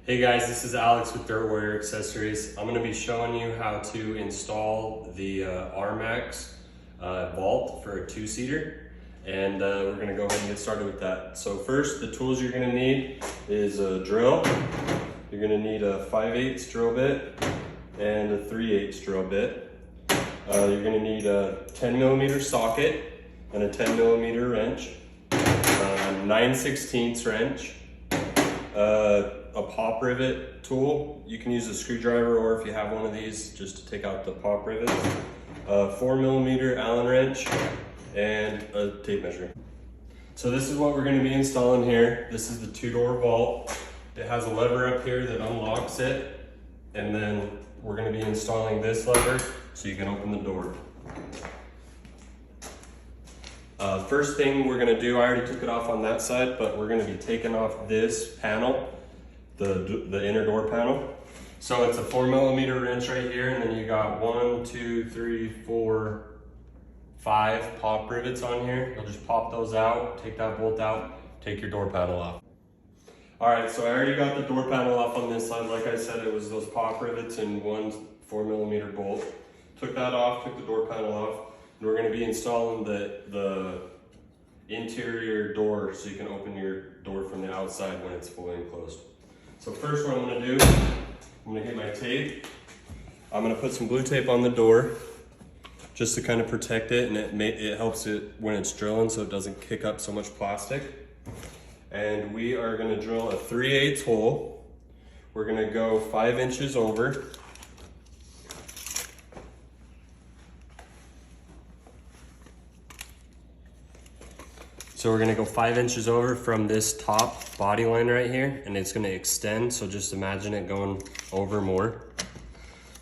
Hey guys, this is Alex with Dirt Warrior Accessories. I'm going to be showing you how to install the RMAX vault for a two-seater, and we're going to go ahead and get started with that. So first, the tools you're going to need is a drill. You're going to need a 5/8 drill bit and a 3/8 drill bit. You're going to need a 10mm socket and a 10mm wrench, 9/16 wrench, a pop rivet tool. You can use a screwdriver, or if you have one of these, just to take out the pop rivet, a 4mm Allen wrench, and a tape measure. So this is what we're going to be installing here. This is the two-door vault. It has a lever up here that unlocks it, and then we're going to be installing this lever so you can open the door. First thing we're going to do, I already took it off on that side, but we're going to be taking off this panel, the inner door panel. So it's a 4mm wrench right here, and then you got 1, 2, 3, 4, 5 pop rivets on here. You'll just pop those out, take that bolt out, take your door panel off. Alright, so I already got the door panel off on this side. Like I said, it was those pop rivets and one 4mm bolt. Took that off, took the door panel off, and we're going to be installing the interior door so you can open your door from the outside when it's fully enclosed. So first what I'm going to do, I'm going to get my tape. I'm going to put some blue tape on the door just to kind of protect it, and it helps it when it's drilling so it doesn't kick up so much plastic. And we are going to drill a 3/8 hole. We're going to go 5 inches over. So we're gonna go 5 inches over from this top body line right here, and it's gonna extend, so just imagine it going over more.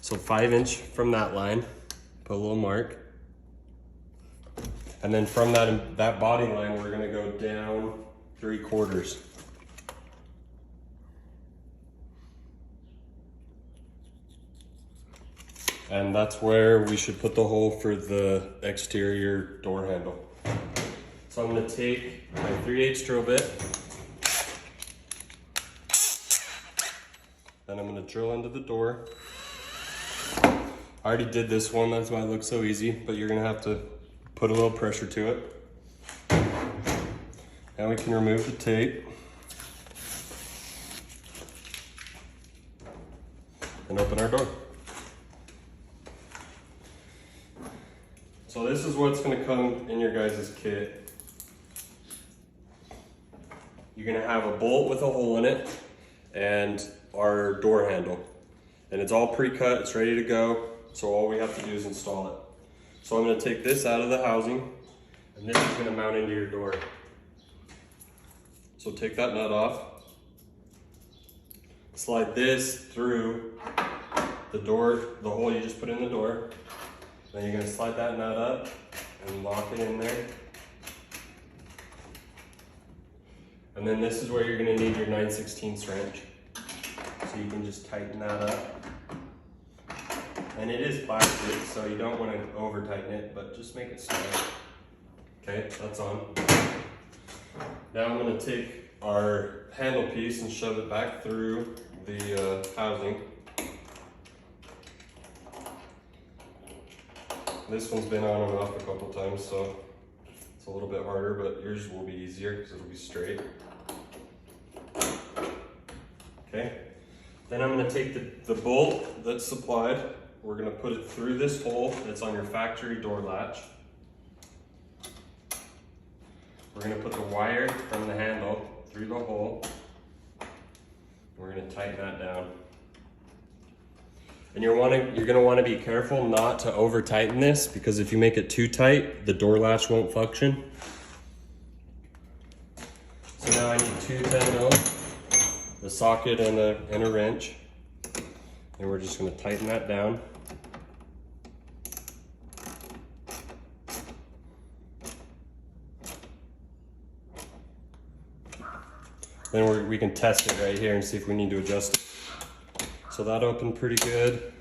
So 5 inch from that line, put a little mark. And then from that body line, we're gonna go down 3/4. And that's where we should put the hole for the exterior door handle. So I'm going to take my 3/8 drill bit, then I'm going to drill into the door. I already did this one, that's why it looks so easy, but you're going to have to put a little pressure to it. Now we can remove the tape and open our door. So this is what's going to come in your guys' kit. You're going to have a bolt with a hole in it and our door handle. And it's all pre-cut, it's ready to go, so all we have to do is install it. So I'm going to take this out of the housing, and this is going to mount into your door. So take that nut off, slide this through the door, the hole you just put in the door. Then you're going to slide that nut up and lock it in there. And then this is where you're going to need your 9/16 wrench. So you can just tighten that up. And it is plastic, so you don't want to over tighten it, but just make it snug. Okay, that's on. Now I'm going to take our handle piece and shove it back through the housing. This one's been on and off a couple times, so it's a little bit harder, but yours will be easier because it'll be straight. Okay, then I'm going to take the bolt that's supplied. We're going to put it through this hole that's on your factory door latch. We're going to put the wire from the handle through the hole. We're going to tighten that down. And you're going to want to be careful not to over tighten this, because if you make it too tight, the door latch won't function. So now I need 2 10mm, the socket and a wrench, and we're just going to tighten that down. Then we can test it right here and see if we need to adjust it. So that opened pretty good.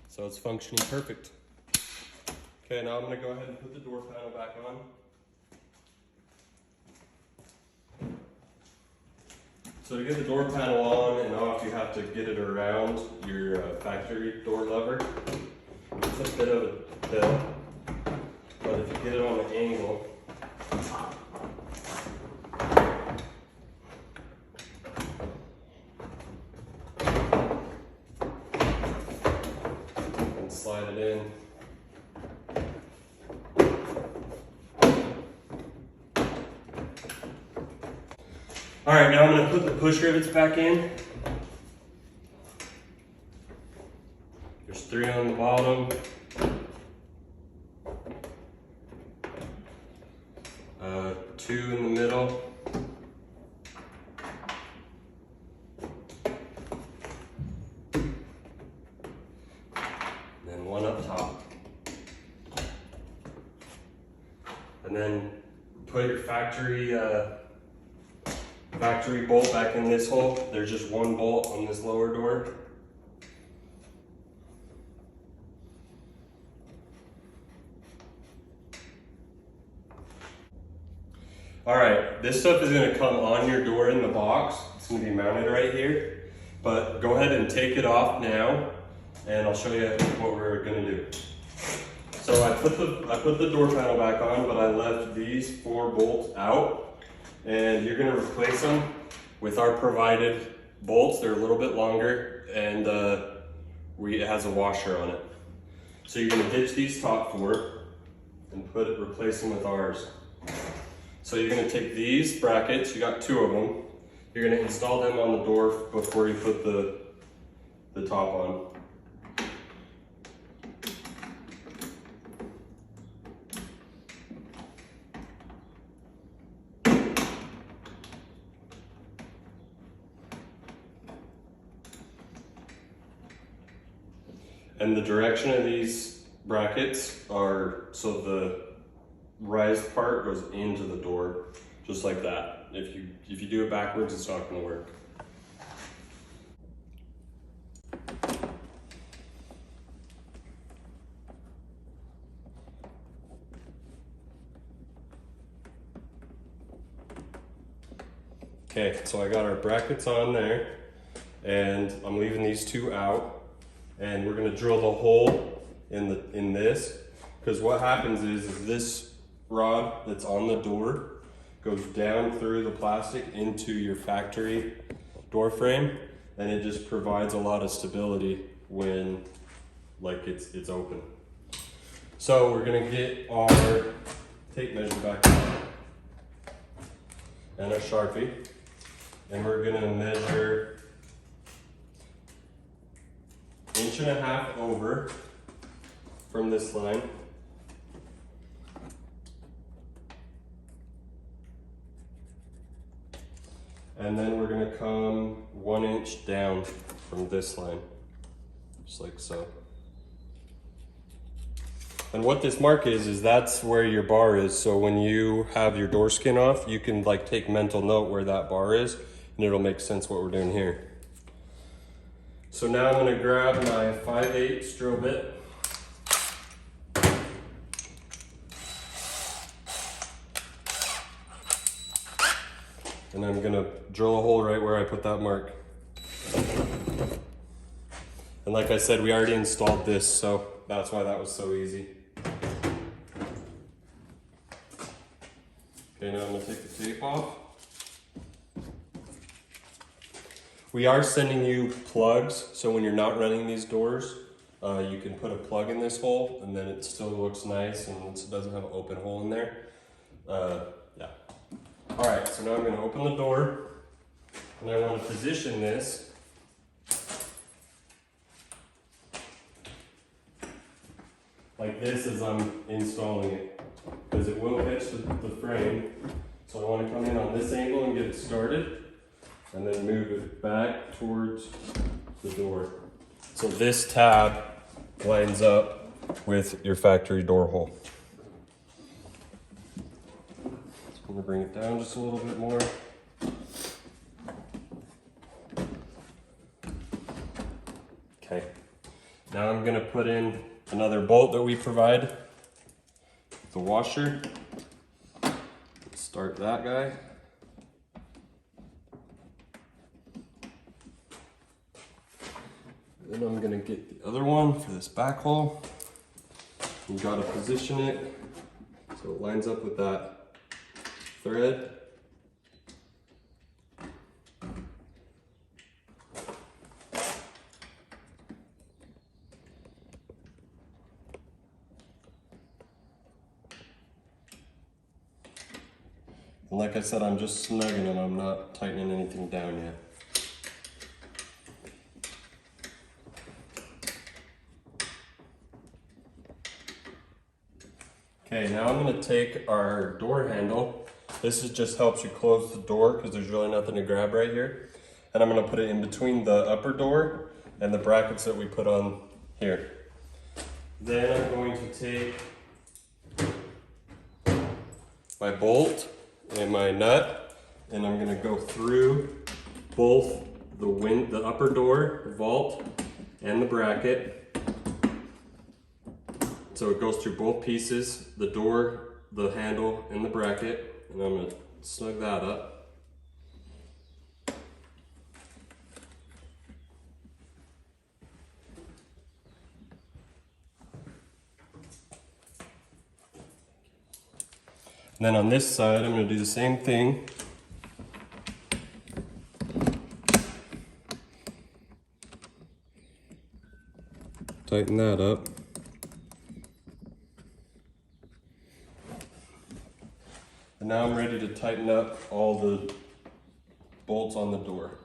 So it's functioning perfect. Okay, now I'm going to go ahead and put the door panel back on. So to get the door panel on and off, you have to get it around your factory door lever. It's a bit of a hill, but if you get it on an angle, and slide it in. All right, now I'm going to put the push rivets back in. There's 3 on the bottom. 2 in the middle. And then 1 up top. And then put your factory bolt back in this hole. There's just 1 bolt on this lower door. All right, this stuff is gonna come on your door in the box. It's gonna be mounted right here, but go ahead and take it off now, and I'll show you what we're gonna do. So I put the door panel back on, but I left these 4 bolts out, and you're gonna replace them with our provided bolts. They're a little bit longer, and it has a washer on it. So you're gonna ditch these top 4 and replace them with ours. So you're gonna take these brackets, you got 2 of them. You're gonna install them on the door before you put the top on. And the direction of these brackets are, so the raised part goes into the door, just like that. If you do it backwards, it's not gonna work. Okay, so I got our brackets on there, and I'm leaving these 2 out. And we're gonna drill the hole in this, because what happens is this rod that's on the door goes down through the plastic into your factory door frame, and it just provides a lot of stability when it's open. So we're gonna get our tape measure back on and our Sharpie, and we're gonna measure 1.5 inches over from this line. And then we're gonna come 1 inch down from this line, just like so. And what this mark is that's where your bar is. So when you have your door skin off, you can take mental note where that bar is, and it'll make sense what we're doing here. So now I'm gonna grab my 5/8 drill bit. And I'm gonna drill a hole right where I put that mark. And like I said, we already installed this, so that's why that was so easy. Okay, now I'm gonna take the tape off. We are sending you plugs, so when you're not running these doors, you can put a plug in this hole, and then it still looks nice and it doesn't have an open hole in there. Yeah. All right, so now I'm gonna open the door, and I wanna position this like this as I'm installing it, because it will catch the frame. So I wanna come in on this angle and get it started, and then move it back towards the door. So this tab lines up with your factory door hole. So I'm gonna bring it down just a little bit more. Okay, now I'm gonna put in another bolt that we provide, the washer. Start that guy. Then I'm gonna get the other one for this back hole. You gotta position it so it lines up with that thread. And like I said, I'm just snugging them. I'm not tightening anything down yet. Okay, now I'm going to take our door handle. This just helps you close the door because there's really nothing to grab right here. And I'm going to put it in between the upper door and the brackets that we put on here. Then I'm going to take my bolt and my nut, and I'm going to go through both the upper door, the vault, and the bracket. So it goes through both pieces, the door, the handle, and the bracket, and I'm going to snug that up. And then on this side, I'm going to do the same thing. Tighten that up. And now I'm ready to tighten up all the bolts on the door.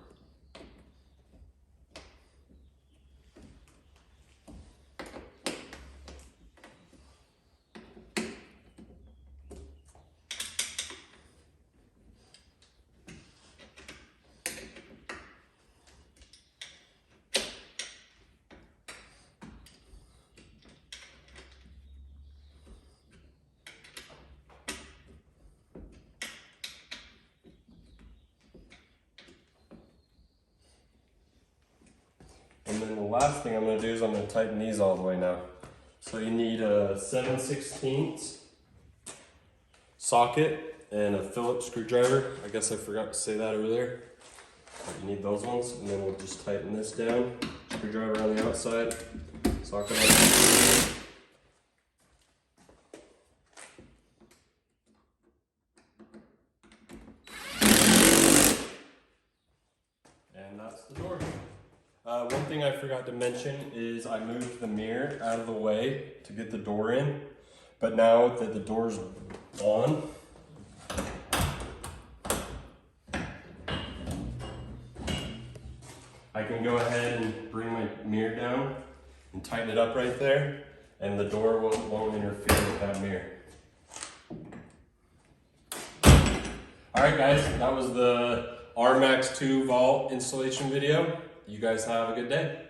And then the last thing I'm going to do is I'm going to tighten these all the way now. So you need a 7/16 socket and a Phillips screwdriver. I guess I forgot to say that earlier. You need those ones, and then we'll just tighten this down. Screwdriver on the outside, socket on the outside. And that's the door. One thing I forgot to mention is I moved the mirror out of the way to get the door in, but now that the door's on, I can go ahead and bring my mirror down and tighten it up right there, and the door won't interfere with that mirror. Alright guys, that was the RMAX 2 vault installation video. You guys have a good day.